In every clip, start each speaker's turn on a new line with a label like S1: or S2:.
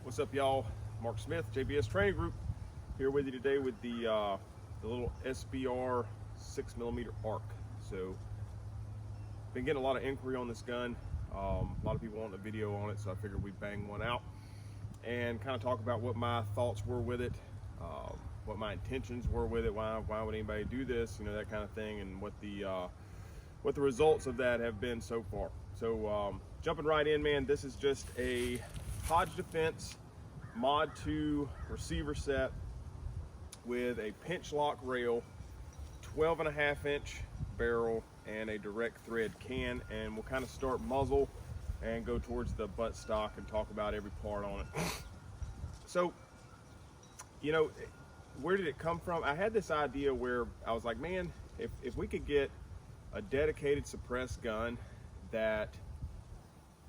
S1: What's up, y'all? Mark Smith, JBS Training Group, here with you today with the little SBR 6mm ARC. So, been getting a lot of inquiry on this gun. A lot of people want a video on it, so I figured we'd bang one out and kind of talk about what my thoughts were with it, what my intentions were with it, why would anybody do this, you know, that kind of thing, and what the results of that have been so far. So, jumping right in, man, this is just a Hodge Defense Mod 2 receiver set with a pinch lock rail, 12.5-inch barrel, and a direct thread can. And we'll kind of start muzzle and go towards the butt stock and talk about every part on it. So, you know, where did it come from? I had this idea where I was like, man, if we could get a dedicated suppressed gun that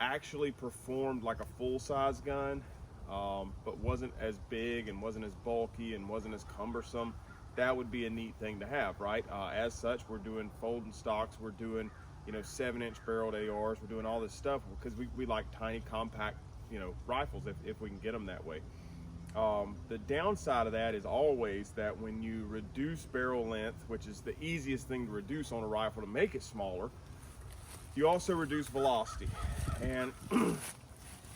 S1: actually performed like a full-size gun, but wasn't as big and wasn't as bulky and wasn't as cumbersome, that would be a neat thing to have, right? As such, we're doing folding stocks, we're doing, you know, 7-inch barreled ARs, we're doing all this stuff because we like tiny, compact, you know, rifles if we can get them that way. The downside of that is always that when you reduce barrel length, which is the easiest thing to reduce on a rifle to make it smaller, you also reduce velocity. And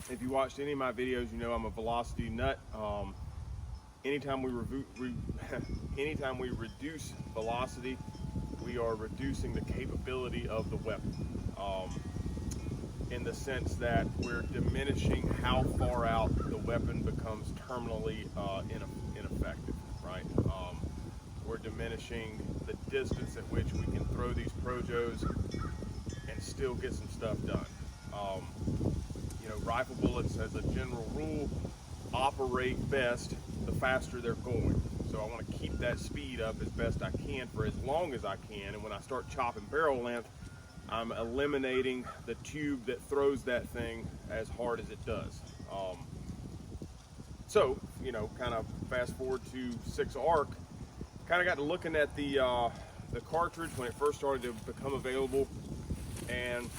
S1: if you watched any of my videos, you know I'm a velocity nut. Anytime we reduce velocity, we are reducing the capability of the weapon, in the sense that we're diminishing how far out the weapon becomes terminally ineffective, right? We're diminishing the distance at which we can throw these projos and still get some stuff done. You know, rifle bullets, as a general rule, operate best the faster they're going. So I want to keep that speed up as best I can for as long as I can. And when I start chopping barrel length, I'm eliminating the tube that throws that thing as hard as it does. So, you know, kind of fast forward to 6 ARC, kind of got to looking at the cartridge when it first started to become available, and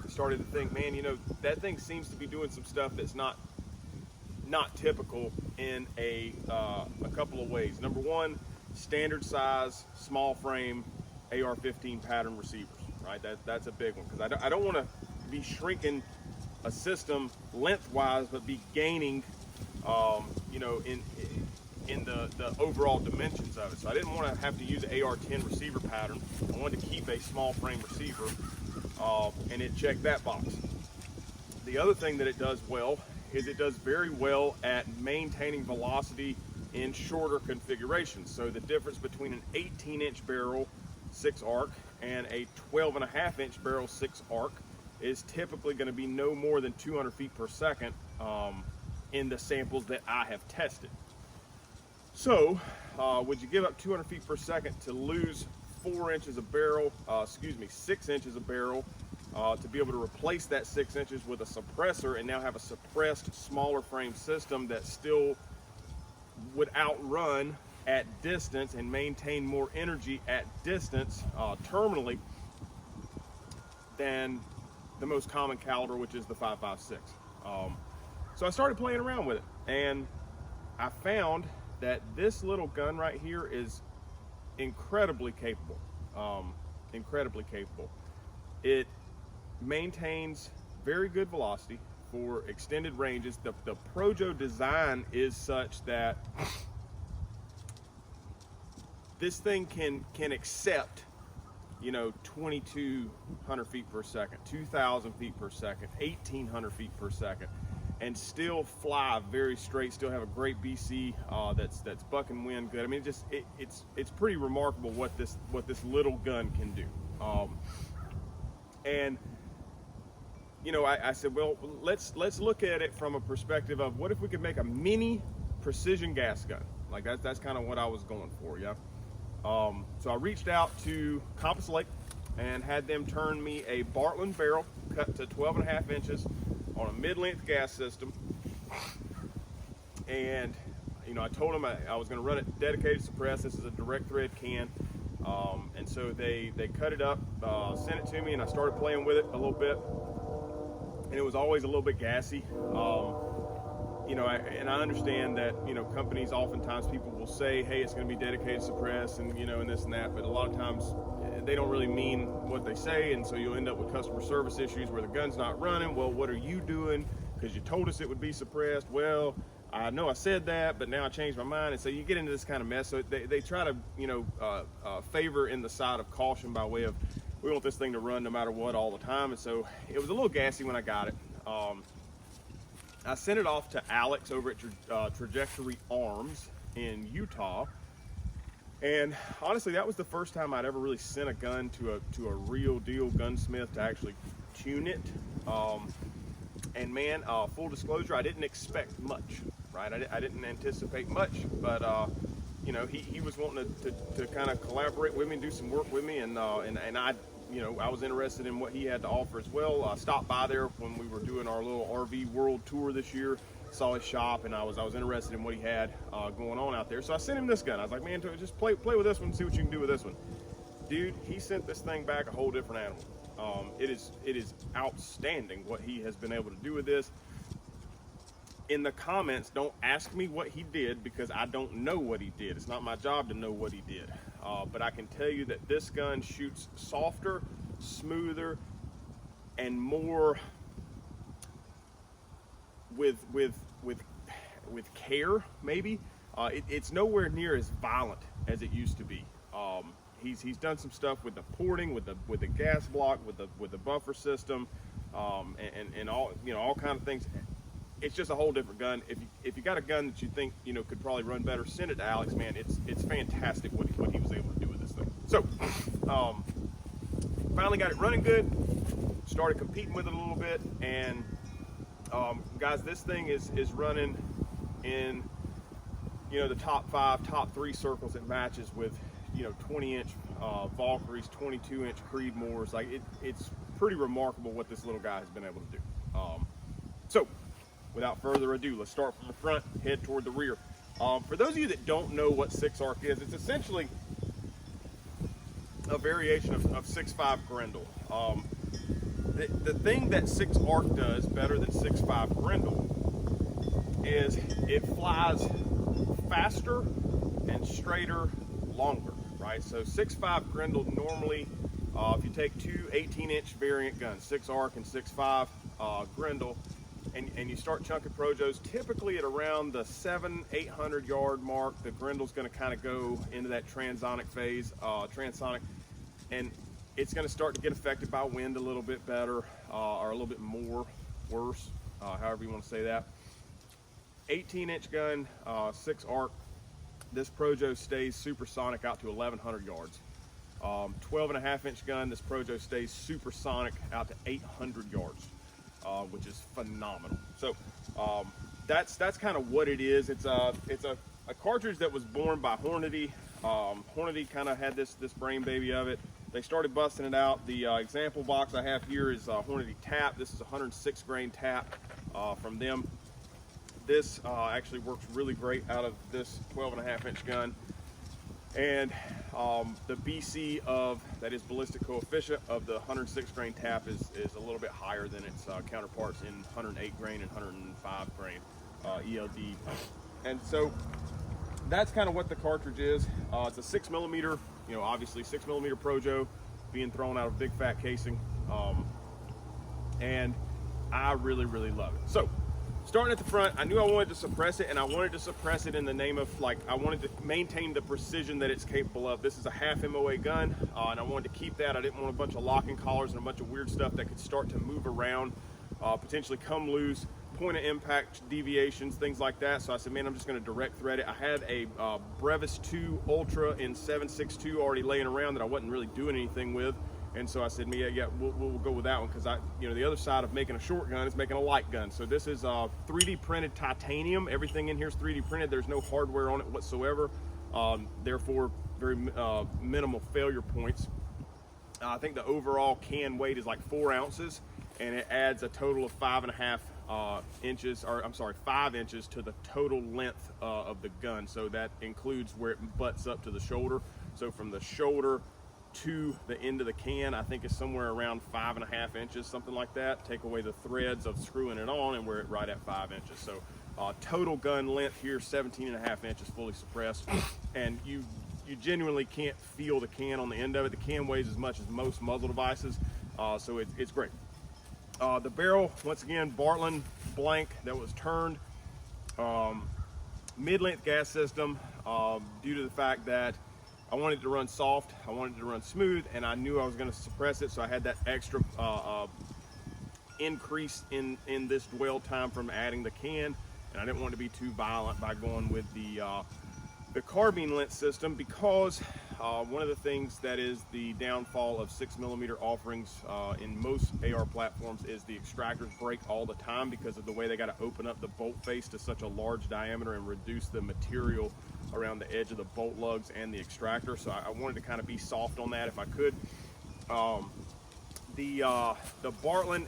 S1: started to think, man, you know, that thing seems to be doing some stuff that's not typical in a couple of ways. Number one, standard size, small frame AR-15 pattern receivers, right? That's a big one, because I don't want to be shrinking a system lengthwise, but be gaining, you know, in the overall dimensions of it. So I didn't want to have to use AR-10 receiver pattern. I wanted to keep a small frame receiver, and it checked that box. The other thing that it does well is it does very well at maintaining velocity in shorter configurations. So the difference between an 18-inch barrel 6 ARC and a 12.5-inch barrel 6 ARC is typically going to be no more than 200 feet per second in the samples that I have tested. So would you give up 200 feet per second to lose 4 inches of barrel, 6 inches of barrel, to be able to replace that 6 inches with a suppressor and now have a suppressed smaller frame system that still would outrun at distance and maintain more energy at distance terminally than the most common caliber, which is the 5.56. So I started playing around with it, and I found that this little gun right here is incredibly capable. Incredibly capable. It maintains very good velocity for extended ranges. The Projo design is such that this thing can accept, you know, 2,200 feet per second, 2,000 feet per second, 1,800 feet per second, and still fly very straight, still have a great BC that's bucking wind good. I mean, it's pretty remarkable what this little gun can do. And you know, I said, well, let's look at it from a perspective of what if we could make a mini precision gas gun. Like that's kind of what I was going for, yeah. So I reached out to Compass Lake and had them turn me a Bartlein barrel cut to 12.5 inches on a mid-length gas system. And you know, I told them I was going to run it dedicated suppressed. This is a direct thread can. And so they cut it up, sent it to me, and I started playing with it a little bit. And it was always a little bit gassy. and I understand that, companies, oftentimes people will say, hey, it's going to be dedicated suppress and, and this and that, but a lot of times they don't really mean what they say, and so you'll end up with customer service issues where the gun's not running. Well, what are you doing? Because you told us it would be suppressed. Well, I know I said that, but now I changed my mind. And so you get into this kind of mess. So they try to, favor in the side of caution by way of, we want this thing to run no matter what all the time. And so it was a little gassy when I got it. I sent it off to Alex over at Trajectory Arms in Utah. And honestly, that was the first time I'd ever really sent a gun to a real deal gunsmith to actually tune it. And man, full disclosure, I didn't expect much, right? I didn't anticipate much, but he was wanting to kind of collaborate with me and do some work with me, and I, I was interested in what he had to offer as well. I stopped by there when we were doing our little RV world tour this year, saw his shop, and I was interested in what he had going on out there. So I sent him this gun. I was like, man, just play with this one and see what you can do with this one. Dude, he sent this thing back a whole different animal. It is outstanding what he has been able to do with this. In the comments, don't ask me what he did, because I don't know what he did. It's not my job to know what he did. But I can tell you that this gun shoots softer, smoother, and more with care, maybe. It's nowhere near as violent as it used to be. He's done some stuff with the porting, with the gas block, with the buffer system, and all kind of things. It's just a whole different gun. If you got a gun that you think could probably run better, send it to Alex. Man, it's fantastic what he was able to do with this thing. So finally got it running good. Started competing with it a little bit, and guys, this thing is running in the top 5, top 3 circles. It matches with 20-inch Valkyries, 22-inch Creedmoors. Like it's pretty remarkable what this little guy has been able to do. So without further ado, let's start from the front, head toward the rear. For those of you that don't know what 6-ARC is, it's essentially a variation of 6.5 Grendel. The thing that 6-ARC does better than 6.5 Grendel is it flies faster and straighter longer, right? So 6.5 Grendel normally, if you take two 18-inch variant guns, 6-ARC and 6.5 Grendel, and you start chunking Projos, typically at around the 700-800 yard mark, the Grendel's going to kind of go into that transonic phase, and it's going to start to get affected by wind a little bit better, or a little bit worse, however you want to say that. 18-inch gun, 6-ARC, this Projo stays supersonic out to 1,100 yards. 12.5-inch gun, this Projo stays supersonic out to 800 yards. Which is phenomenal. So that's kind of what it is. It's a cartridge that was born by Hornady. Hornady kind of had this brain baby of it. They started busting it out. The example box I have here is Hornady Tap. This is 106 grain tap from them. This actually works really great out of this 12.5-inch gun. And the BC that is ballistic coefficient of the 106 grain tap is a little bit higher than its counterparts in 108 grain and 105 grain ELD. And so that's kind of what the cartridge is. It's a 6mm, obviously 6mm Projo being thrown out of a big fat casing. And I really, really love it. So starting at the front, I knew I wanted to suppress it, and I wanted to suppress it in the name of, I wanted to maintain the precision that it's capable of. This is a half MOA gun, and I wanted to keep that. I didn't want a bunch of locking collars and a bunch of weird stuff that could start to move around, potentially come loose, point of impact deviations, things like that. So I said, man, I'm just going to direct thread it. I had a Brevis 2 Ultra in 7.62 already laying around that I wasn't really doing anything with. And so I said, yeah, we'll go with that one, because the other side of making a short gun is making a light gun. So this is 3D printed titanium. Everything in here is 3D printed. There's no hardware on it whatsoever. Therefore, very minimal failure points. I think the overall can weight is like 4 ounces, and it adds a total of 5.5 inches, or I'm sorry, 5 inches to the total length of the gun. So that includes where it butts up to the shoulder. So from the shoulder to the end of the can, I think is somewhere around 5.5 inches, something like that. Take away the threads of screwing it on, and we're right at 5 inches. So Total gun length here, 17.5 inches fully suppressed. And you genuinely can't feel the can on the end of it. The can weighs as much as most muzzle devices, so it's great. The barrel, once again, Bartlein blank that was turned. Mid-length gas system, due to the fact that I wanted it to run soft, I wanted it to run smooth, and I knew I was going to suppress it, so I had that extra increase in this dwell time from adding the can, and I didn't want to be too violent by going with the carbine length system, because one of the things that is the downfall of 6mm offerings in most AR platforms is the extractors break all the time because of the way they got to open up the bolt face to such a large diameter and reduce the material around the edge of the bolt lugs and the extractor. So I wanted to kind of be soft on that if I could. The Bartlein,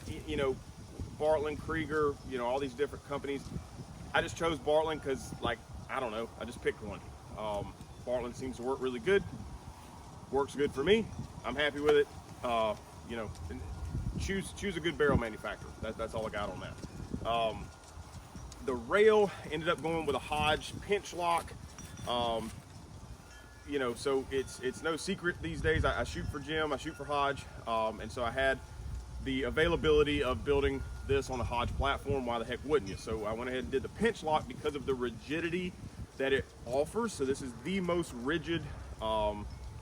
S1: Bartlein, Krieger, all these different companies. I just chose Bartlein because, like, I don't know, I just picked one. Bartlein seems to work really good. Works good for me. I'm happy with it. Choose a good barrel manufacturer. That's all I got on that. The rail ended up going with a Hodge pinch lock. So it's no secret these days. I shoot for Jim, I shoot for Hodge, and so I had the availability of building this on a Hodge platform. Why the heck wouldn't you? So I went ahead and did the pinch lock because of the rigidity that it offers. So this is the most rigid,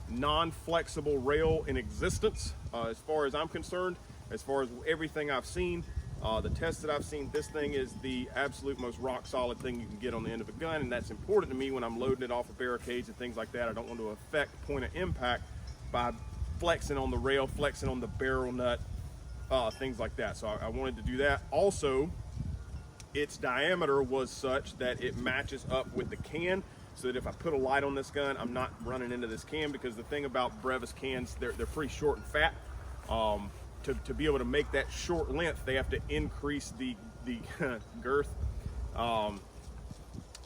S1: non-flexible rail in existence, as far as I'm concerned. As far as everything I've seen, the tests that I've seen, this thing is the absolute most rock solid thing you can get on the end of a gun, and that's important to me when I'm loading it off of barricades and things like that. I don't want to affect point of impact by flexing on the rail, flexing on the barrel nut, things like that. So I wanted to do that. Also, its diameter was such that it matches up with the can, so that if I put a light on this gun, I'm not running into this can, because the thing about Brevis cans, they're pretty short and fat. To be able to make that short length, they have to increase the girth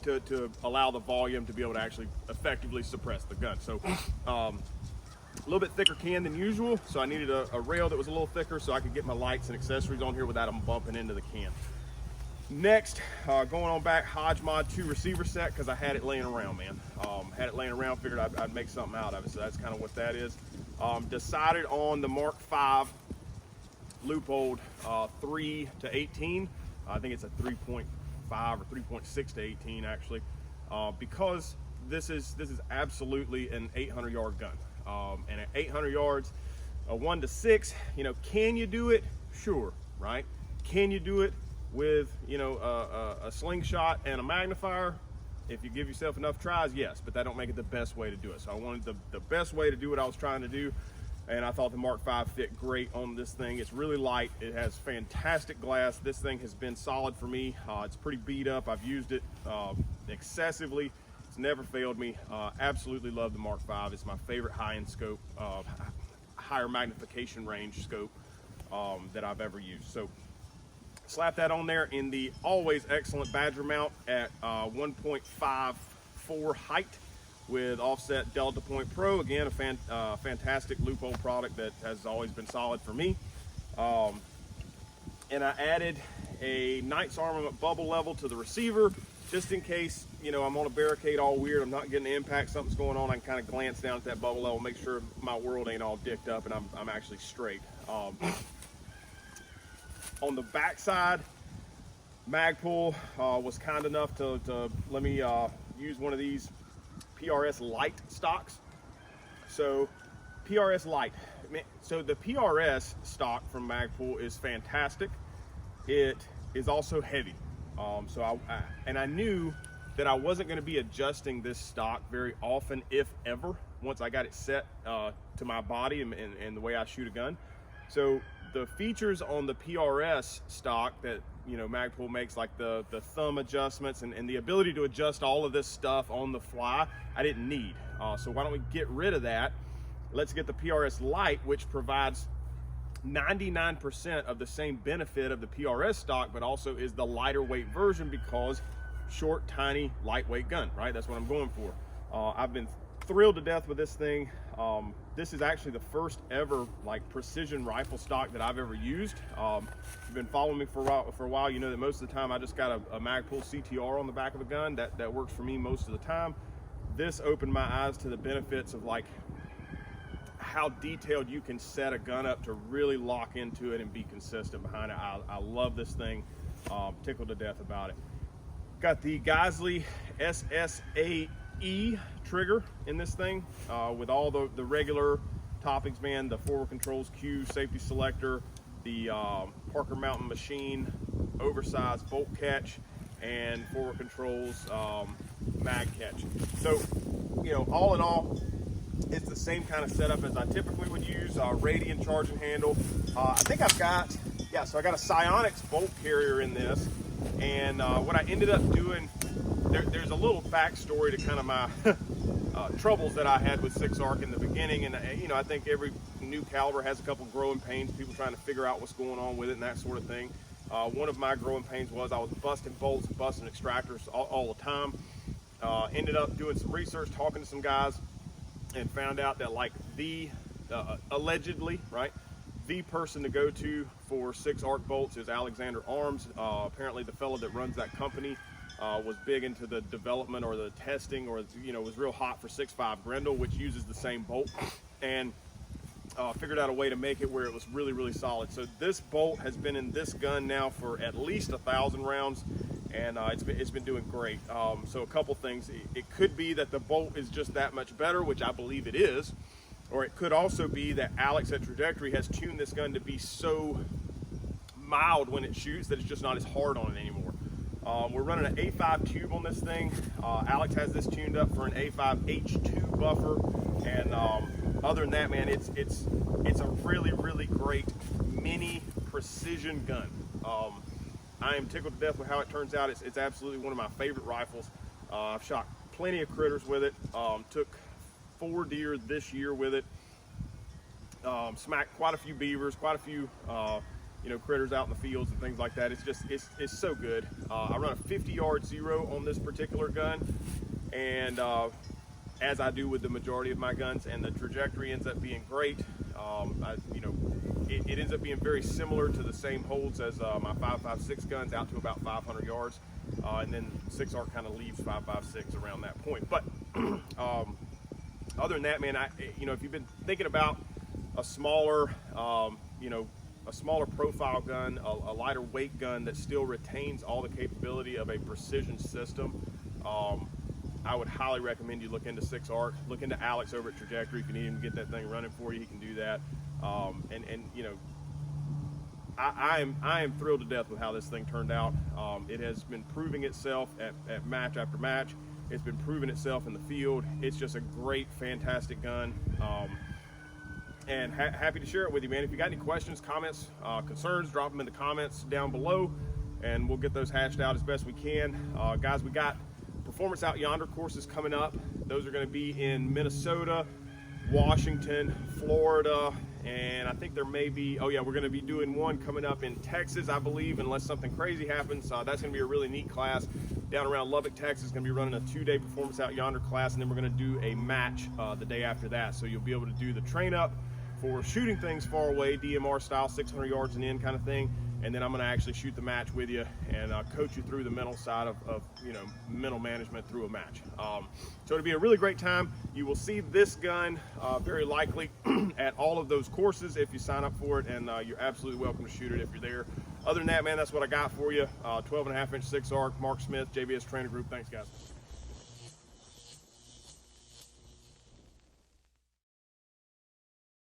S1: to allow the volume to be able to actually effectively suppress the gun. So a little bit thicker can than usual, so I needed a rail that was a little thicker so I could get my lights and accessories on here without them bumping into the can. Next, going on back, Hodge Mod 2 receiver set, because I had it laying around, man. Had it laying around, figured I'd make something out of it, so that's kind of what that is. Decided on the Mark V Leupold 3 to 18. I think it's a 3.5 or 3.6 to 18 actually, because this is absolutely an 800-yard gun, and at 800 yards, a 1 to 6. Can you do it? Sure, right? Can you do it with a slingshot and a magnifier? If you give yourself enough tries, yes, but that don't make it the best way to do it. So I wanted the best way to do what I was trying to do, and I thought the Mark V fit great on this thing. It's really light. It has fantastic glass. This thing has been solid for me. It's pretty beat up. I've used it excessively. It's never failed me. Absolutely love the Mark V. It's my favorite high-end scope, higher magnification range scope that I've ever used. So slap that on there in the always excellent Badger mount at 1.54 height with offset Delta Point Pro. Again, a fantastic Leupold product that has always been solid for me. And I added a Knight's Armament bubble level to the receiver, just in case, I'm on a barricade all weird, I'm not getting the impact, something's going on, I can kind of glance down at that bubble level, make sure my world ain't all dicked up and I'm actually straight. On the back side, Magpul was kind enough to let me use one of these PRS Lite stocks. So PRS Lite. So the PRS stock from Magpul is fantastic. It is also heavy. So I knew that I wasn't going to be adjusting this stock very often, if ever, once I got it set to my body and the way I shoot a gun. So the features on the PRS stock that Magpul makes, like the thumb adjustments and the ability to adjust all of this stuff on the fly, I didn't need. So why don't we get rid of that? Let's get the PRS Lite, which provides 99% of the same benefit of the PRS stock, but also is the lighter weight version, because short, tiny, lightweight gun, right? That's what I'm going for. I've been thrilled to death with this thing. This is actually the first ever like precision rifle stock that I've ever used. If you've been following me for a while, you know that most of the time I just got a Magpul CTR on the back of a gun. That works for me most of the time. This opened my eyes to the benefits of like how detailed you can set a gun up to really lock into it and be consistent behind it. I love this thing. Tickled to death about it. Got the Geissele SSAE trigger in this thing with all the regular toppings, man. The forward controls Q, safety selector, the Parker Mountain Machine oversized bolt catch, and forward controls mag catch. So, you know, all in all, it's the same kind of setup as I typically would use. Radian charging handle. I think I've got, yeah, so I got a Psionics bolt carrier in this. And what I ended up doing, there's a little backstory to kind of my troubles that I had with 6-ARC in the beginning. And, you know, I think every new caliber has a couple growing pains, people trying to figure out what's going on with it and that sort of thing. One of my growing pains was I was busting bolts, busting extractors all the time. Ended up doing some research, talking to some guys, and found out that like allegedly, right, the person to go to for 6-ARC bolts is Alexander Arms. Apparently the fellow that runs that company was big into the development or the testing, or, you know, was real hot for 6.5 Grendel, which uses the same bolt, and figured out a way to make it where it was really, really solid. So this bolt has been in this gun now for at least 1,000 rounds, and it's been doing great. So a couple things. It could be that the bolt is just that much better, which I believe it is, or it could also be that Alex at Trajectory has tuned this gun to be so mild when it shoots that it's just not as hard on it anymore. We're running an A5 tube on this thing. Alex has this tuned up for an A5 H2 buffer, and other than that, man, it's a really, really great mini precision gun. I am tickled to death with how it turns out. It's absolutely one of my favorite rifles. I've shot plenty of critters with it. Took 4 deer this year with it. Smacked quite a few beavers, quite a few you know, critters out in the fields and things like that. It's just, it's so good. I run a 50-yard zero on this particular gun, and as I do with the majority of my guns, and the trajectory ends up being great. You know, it ends up being very similar to the same holds as my 5.56 guns, out to about 500 yards, and then 6-ARC kind of leaves 5.56 around that point. But other than that, man, you know, if you've been thinking about a smaller, you know, a smaller profile gun, a lighter weight gun that still retains all the capability of a precision system, I would highly recommend you look into 6-ARC. Look into Alex over at Trajectory. If you need him to get that thing running for you, he can do that. And you know, I am thrilled to death with how this thing turned out. It has been proving itself at match after match. It's been proving itself in the field. It's just a great, fantastic gun. And happy to share it with you, man. If you got any questions, comments, concerns, drop them in the comments down below, and we'll get those hashed out as best we can. Guys, we got Performance Out Yonder courses coming up. Those are going to be in Minnesota, Washington, Florida, and I think there may be, oh yeah, we're going to be doing one coming up in Texas, I believe, unless something crazy happens. That's going to be a really neat class down around Lubbock, Texas. Going to be running a 2-day Performance Out Yonder class, and then we're going to do a match the day after that. So you'll be able to do the train up for shooting things far away, DMR style, 600 yards and in kind of thing, and then I'm going to actually shoot the match with you and coach you through the mental side of you know, mental management through a match. So it'll be a really great time. You will see this gun very likely at all of those courses if you sign up for it, and you're absolutely welcome to shoot it if you're there. Other than that, man, that's what I got for you. 12.5-inch 6-ARC, Mark Smith, JBS Training Group. Thanks, guys.